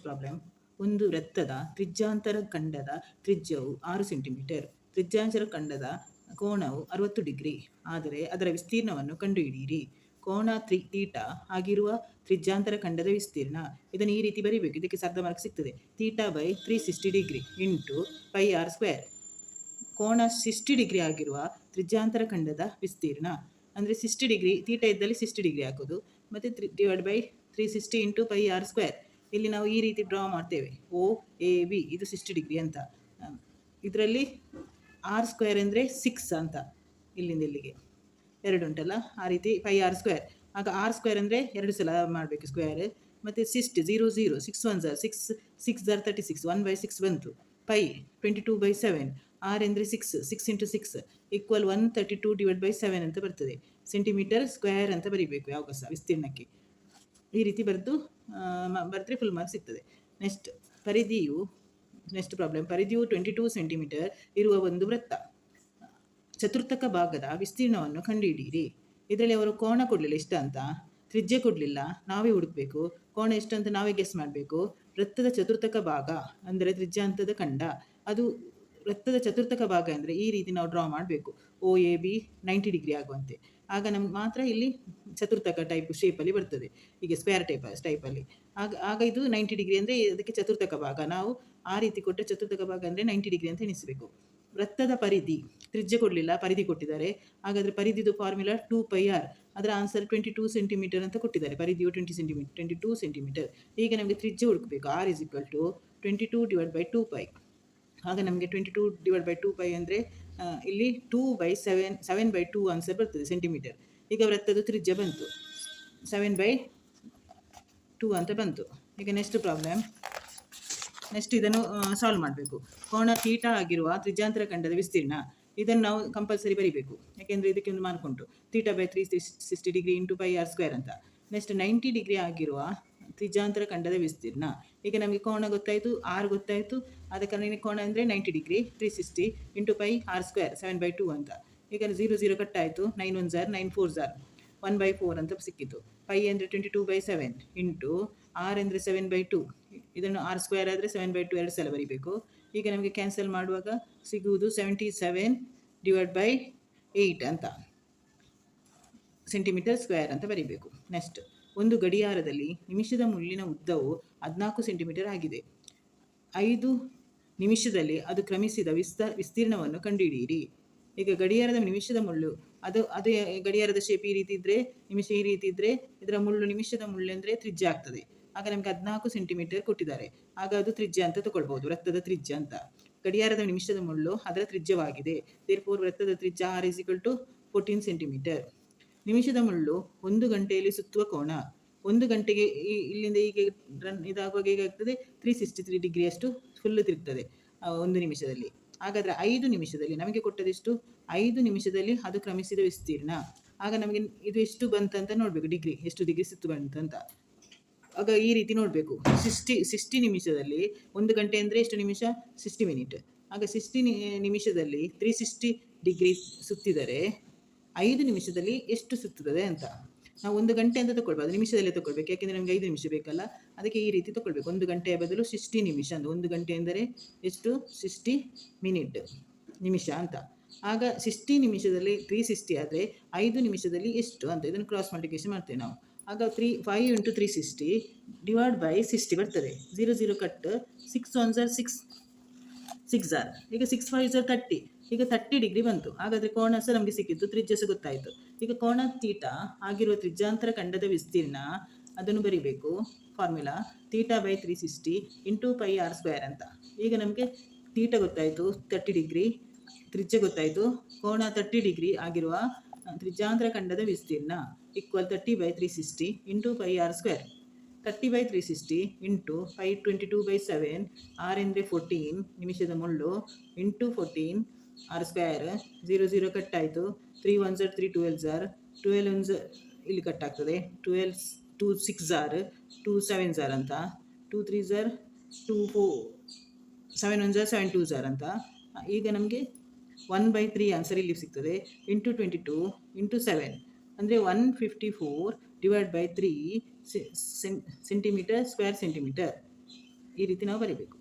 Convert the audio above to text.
Problem. ಒಂದು ವೃತ್ತದ ತ್ರಿಜ್ಯಾಂತರ ಖಂಡದ ತ್ರಿಜ್ಯವು 6 ಸೆಂಟಿಮೀಟರ್. ತ್ರಿಜ್ಯಾಂತರ ಖಂಡದ ಕೋನವು 60 ಡಿಗ್ರಿ. ಆದರೆ ಅದರ ವಿಸ್ತೀರ್ಣವನ್ನು ಕಂಡುಹಿಡಿಯಿರಿ. ಕೋನ ಥೀಟಾ ಆಗಿರುವ ತ್ರಿಜ್ಯಾಂತರ ಖಂಡದ ವಿಸ್ತೀರ್ಣ. ಇದನ್ನು ಈ ರೀತಿ ಬರೀಬೇಕು. ಇದಕ್ಕೆ ಅರ್ಧ ಮಾರ್ಕ್ ಸಿಗ್ತದೆ. Theta by 360 degree into pi r square. ಕೋನ 60 ಡಿಗ್ರಿ ಆಗಿರುವ ತ್ರಿಜ್ಯಾಂತರ ಖಂಡದ ವಿಸ್ತೀರ್ಣ ಅಂದರೆ 60 ಡಿಗ್ರಿ. ಥೀಟಾ ಇದ್ದಲ್ಲಿ 60 ಡಿಗ್ರಿ ಹಾಕೋದು ಮತ್ತು divide by 360 into pi r square. ಇಲ್ಲಿ ನಾವು ಈ ರೀತಿ ಡ್ರಾ ಮಾಡ್ತೇವೆ. ಓ ಎ ಬಿ ಇದು 60 ಡಿಗ್ರಿ ಅಂತ. ಇದರಲ್ಲಿ ಆರ್ ಸ್ಕ್ವೇರ್ ಅಂದರೆ 6 ಅಂತ. ಇಲ್ಲಿಂದ ಇಲ್ಲಿಗೆ 2 ಉಂಟಲ್ಲ, ಆ ರೀತಿ ಪೈ ಆರ್ ಸ್ಕ್ವೇರ್. ಆಗ ಆರ್ ಸ್ಕ್ವೇರ್ ಅಂದರೆ 2 ಸಲ ಮಾಡಬೇಕು ಸ್ಕ್ವೇರ್. ಮತ್ತು 60 0 0 6 1 ಝರ್ 6 6 ಝರ್ 36 1/6 ಬಂತು. ಪೈ 22/7. ಆರ್ ಅಂದರೆ 6 6 ಇಂಟು 6 ಈಕ್ವಲ್ 132 ಡಿವೈಡ್ ಬೈ 7 ಅಂತ ಬರ್ತದೆ. ಸೆಂಟಿಮೀಟರ್ ಸ್ಕ್ವೇರ್ ಅಂತ ಬರೀಬೇಕು ಯಾವಾಗ ಸಹ ವಿಸ್ತೀರ್ಣಕ್ಕೆ. ಈ ರೀತಿ ಬರೆದ್ರೆ ಫುಲ್ ಮಾರ್ಕ್ಸ್ ಸಿಗ್ತದೆ. Next problem. ಪರಿಧಿಯು 22 ಸೆಂಟಿಮೀಟರ್ ಇರುವ ಒಂದು ವೃತ್ತ. ಚತುರ್ಥಕ ಭಾಗದ ವಿಸ್ತೀರ್ಣವನ್ನು ಕಂಡುಹಿಡಿಯಿರಿ. ಇದರಲ್ಲಿ ಅವರು ಕೋನ ಕೊಡಲಿಲ್ಲ ಎಷ್ಟು ಅಂತ, ತ್ರಿಜ್ಯ ಕೊಡಲಿಲ್ಲ, ನಾವೇ ಹುಡುಕಬೇಕು. ಕೋನ ಎಷ್ಟು ಅಂತ ನಾವೇ ಗೆಸ್ ಮಾಡಬೇಕು. ವೃತ್ತದ ಚತುರ್ಥಕ ಭಾಗ ಅಂದರೆ ತ್ರಿಜ್ಯಾಂತದ ಖಂಡ. ಅದು ವೃತ್ತದ ಚತುರ್ಥಕ ಭಾಗ ಅಂದರೆ ಈ ರೀತಿ ನಾವು ಡ್ರಾ ಮಾಡಬೇಕು. ಓ ಎ ಬಿ 90 ಡಿಗ್ರಿ ಆಗುವಂತೆ. ಆಗ ನಮ್ಗೆ ಮಾತ್ರ ಇಲ್ಲಿ ಚತುರ್ಥಕ ಟೈಪ್ ಶೇಪಲ್ಲಿ ಬರ್ತದೆ. ಈಗ ಸ್ಕ್ವೇರ್ ಟೈಪಲ್ಲಿ ಆಗ ಇದು 90 ಡಿಗ್ರಿ ಅಂದರೆ ಅದಕ್ಕೆ ಚತುರ್ಥಕ ಭಾಗ. ನಾವು ಆ ರೀತಿ ಕೊಟ್ಟರೆ ಚತುರ್ಥಕ ಭಾಗ ಅಂದರೆ 90 ಡಿಗ್ರಿ ಅಂತ ಎಣಿಸಬೇಕು. ವೃತ್ತದ ಪರಿಧಿ, ತ್ರಿಜ್ಯ ಕೊಡಲಿಲ್ಲ, ಪರಿಧಿ ಕೊಟ್ಟಿದ್ದಾರೆ. ಹಾಗಾದರೆ ಪರಿಧಿದು ಫಾರ್ಮುಲಾ 2πr. ಅದರ ಆನ್ಸರ್ 22 ಸೆಂಟಿಮೀಟರ್ ಅಂತ ಕೊಟ್ಟಿದ್ದಾರೆ. ಪರಿಧಿಯು 22 ಸೆಂಟಿಮೀಟರ್. ಈಗ ನಮಗೆ ತ್ರಿಜ್ಯ ಹುಡುಕಬೇಕು. r = 22 divide by 2π. ಆಗ ನಮಗೆ 22 ಡಿವೈಡ್ ಬೈ 2π ಅಂದರೆ ಇಲ್ಲಿ 7/2 ಆನ್ಸರ್ ಬರ್ತದೆ ಸೆಂಟಿಮೀಟರ್. ಈಗ ವೃತ್ತದ ತ್ರಿಜ್ಯ ಬಂತು 7/2 ಅಂತ ಬಂತು. ಈಗ ನೆಕ್ಸ್ಟ್ ಪ್ರಾಬ್ಲಮ್. ನೆಕ್ಸ್ಟ್ ಇದನ್ನು ಸಾಲ್ವ್ ಮಾಡಬೇಕು. ಕೋನ ಥೀಟಾ ಆಗಿರುವ ತ್ರಿಜ್ಯಾಂತರ ಖಂಡದ ವಿಸ್ತೀರ್ಣ. ಇದನ್ನು ನಾವು ಕಂಪಲ್ಸರಿ ಬರೀಬೇಕು, ಯಾಕೆಂದರೆ ಇದಕ್ಕೆ ಒಂದು ಮಾರ್ಕ್ ಉಂಟು. Theta by 360 degree into pi r square ಅಂತ. ನೆಕ್ಸ್ಟ್ 90 ಡಿಗ್ರಿ ಆಗಿರುವ ತ್ರಿಜ್ಯಾಂತರ ಖಂಡದ ವಿಸ್ತೀರ್ಣ. ಈಗ ನಮಗೆ ಕೋನ ಗೊತ್ತಾಯಿತು, ಆರ್ ಗೊತ್ತಾಯಿತು. ಆದ ಕಾರಣ ಕೋನ ಅಂದರೆ 90 degree 360 into pi r square 7/2 ಅಂತ. ಈಗ 0 0 ಕಟ್ ಆಯಿತು. 9 1 ಝರ್ 9 4 ಝರ್ 1/4 ಅಂತ ಸಿಕ್ಕಿತು. ಪೈ ಅಂದರೆ 22/7 ಇಂಟು ಆರ್ ಅಂದರೆ 7/2. ಇದನ್ನು ಆರ್ ಸ್ಕ್ವೇರ್ ಆದರೆ 7/2 2 ಸಲ ಬರೀಬೇಕು. ಈಗ ನಮಗೆ ಕ್ಯಾನ್ಸಲ್ ಮಾಡುವಾಗ ಸಿಗುವುದು 77 ಡಿವೈಡ್ ಬೈ 8 ಅಂತ ಸೆಂಟಿಮೀಟರ್ ಸ್ಕ್ವೇರ್ ಅಂತ ಬರೀಬೇಕು. ನೆಕ್ಸ್ಟ್, ಒಂದು ಗಡಿಯಾರದಲ್ಲಿ ನಿಮಿಷದ ಮುಳ್ಳಿನ ಉದ್ದವು 14 ಸೆಂಟಿಮೀಟರ್ ಆಗಿದೆ. 5 ನಿಮಿಷದಲ್ಲಿ ಅದು ಕ್ರಮಿಸಿದ ವಿಸ್ತೀರ್ಣವನ್ನು ಕಂಡುಹಿಡಿಯಿರಿ. ಈಗ ಗಡಿಯಾರದ ನಿಮಿಷದ ಮುಳ್ಳು ಅದು ಗಡಿಯಾರದ ಶೇಪ್ ಈ ರೀತಿ ಇದ್ದರೆ, ನಿಮಿಷ ಈ ರೀತಿ ಇದ್ದರೆ, ಇದರ ಮುಳ್ಳು ನಿಮಿಷದ ಮುಳ್ಳು ಅಂದರೆ ತ್ರಿಜ್ಯ ಆಗ್ತದೆ. ಆಗ ನಮಗೆ 14 ಸೆಂಟಿಮೀಟರ್ ಕೊಟ್ಟಿದ್ದಾರೆ. ಆಗ ಅದು ತ್ರಿಜ್ಯ ಅಂತ ತಗೊಳ್ಬೋದು, ವೃತ್ತದ ತ್ರಿಜ್ಯ ಅಂತ. ಗಡಿಯಾರದ ನಿಮಿಷದ ಮುಳ್ಳು ಅದರ ತ್ರಿಜ್ಯವಾಗಿದೆ. therefore ವೃತ್ತದ ತ್ರಿಜ್ಯ r = 14 ಸೆಂಟಿಮೀಟರ್. ನಿಮಿಷದ ಮುಳ್ಳು 1 ಗಂಟೆಯಲ್ಲಿ ಸುತ್ತುವ ಕೋನ. 1 ಗಂಟೆಗೆ ಇಲ್ಲಿಂದ ಹೀಗೆ ಇದಾಗುವಾಗ ಹೇಗಾಗ್ತದೆ, 363 ಡಿಗ್ರಿಯಷ್ಟು ಫುಲ್ಲು ತಿರುಗ್ತದೆ 1 ನಿಮಿಷದಲ್ಲಿ. ಹಾಗಾದರೆ 5 ನಿಮಿಷದಲ್ಲಿ ನಮಗೆ ಕೊಟ್ಟದೆಷ್ಟು, 5 ನಿಮಿಷದಲ್ಲಿ ಅದು ಕ್ರಮಿಸಿದ ವಿಸ್ತೀರ್ಣ. ಆಗ ನಮಗೆ ಇದು ಎಷ್ಟು ಬಂತಂತ ನೋಡಬೇಕು, ಡಿಗ್ರಿ ಎಷ್ಟು ಡಿಗ್ರಿ ಸುತ್ತು ಬಂತಂತ. ಆಗ ಈ ರೀತಿ ನೋಡಬೇಕು. 60 ನಿಮಿಷದಲ್ಲಿ 1 ಗಂಟೆ ಅಂದರೆ ಎಷ್ಟು ನಿಮಿಷ, 60 ಮಿನಿಟ್. ಆಗ 60 ನಿಮಿಷದಲ್ಲಿ 360 ಡಿಗ್ರಿ ಸುತ್ತಿದರೆ 5 ನಿಮಿಷದಲ್ಲಿ ಎಷ್ಟು ಸುತ್ತುತ್ತದೆ ಅಂತ. ನಾವು 1 ಗಂಟೆ ಅಂತ ತಗೊಳ್ಬಾರ್ದು, ನಿಮಿಷದಲ್ಲೇ ತಗೊಳ್ಬೇಕು. ಯಾಕೆಂದರೆ ನಮಗೆ 5 ನಿಮಿಷ ಬೇಕಲ್ಲ, ಅದಕ್ಕೆ ಈ ರೀತಿ ತಗೊಳ್ಬೇಕು. 1 ಗಂಟೆಯ ಬದಲು 60 ನಿಮಿಷ ಅಂತ. 1 ಗಂಟೆ ಎಂದರೆ ಎಷ್ಟು, 60 ಮಿನಿಟ್ ನಿಮಿಷ ಅಂತ. ಆಗ 60 ನಿಮಿಷದಲ್ಲಿ 360 ಆದರೆ 5 ನಿಮಿಷದಲ್ಲಿ ಎಷ್ಟು ಅಂತ ಇದನ್ನು ಕ್ರಾಸ್ ಮಲ್ಟಿಪ್ಲಿಕೇಶನ್ ಮಾಡ್ತೇವೆ ನಾವು. ಆಗ 5 × 360 ಡಿವೈಡ್ ಬೈ 60 ಬರ್ತದೆ. 0 0 ಕಟ್ 6 1 ಝರ್ 6 ಝರ್. ಈಗ 6 5 ಝರ್ 30. ಈಗ 30 ಡಿಗ್ರಿ ಬಂತು. ಹಾಗಾದರೆ ಕೋನ ಸಹ ನಮಗೆ ಸಿಕ್ಕಿತ್ತು, ತ್ರಿಜ್ಯ ಸಹ ಗೊತ್ತಾಯಿತು. ಈಗ ಕೋನ ಥೀಟಾ ಆಗಿರುವ ತ್ರಿಜ್ಯಾಂತರ ಖಂಡದ ವಿಸ್ತೀರ್ಣ ಅದನ್ನು ಬರೀಬೇಕು. Formula theta by 360 into pi r square ಅಂತ. ಈಗ ನಮಗೆ ಥೀಟಾ ಗೊತ್ತಾಯಿತು 30 ಡಿಗ್ರಿ, ತ್ರಿಜ್ಯ ಗೊತ್ತಾಯಿತು. ಕೋನ 30 ಡಿಗ್ರಿ ಆಗಿರುವ ತ್ರಿಜ್ಯಾಂತರ ಖಂಡದ ವಿಸ್ತೀರ್ಣ equal 30/360 into pi r square. 30/360 into pi 22/7. R ಅಂದರೆ 14 ನಿಮಿಷದ ಮುಳ್ಳು ಇಂಟು 14 ಆರ್ ಸ್ಕ್ವೇರ್. 0 0 ಕಟ್ ಆಯಿತು. 3 1 ಝರ್ 3 12 ಝರ್ 12 1 ಝರ್ ಇಲ್ಲಿ ಕಟ್ ಆಗ್ತದೆ. 12 2 6 ಝರ್ 2 7 ಝರ್ ಅಂತ. 2 3 ಝರ್ 2 4 7 1 ಝರ್ 7 2 ಝರ್ ಅಂತ. ಈಗ ನಮಗೆ 1/3 ಆನ್ಸರ್ ಇಲ್ಲಿ ಸಿಗ್ತದೆ. ಇಂಟು 22 ಇಂಟು 7 ಅಂದರೆ 154 divide by 3 centimetre square centimetre. ಈ ರೀತಿ ನಾವು ಬರೀಬೇಕು.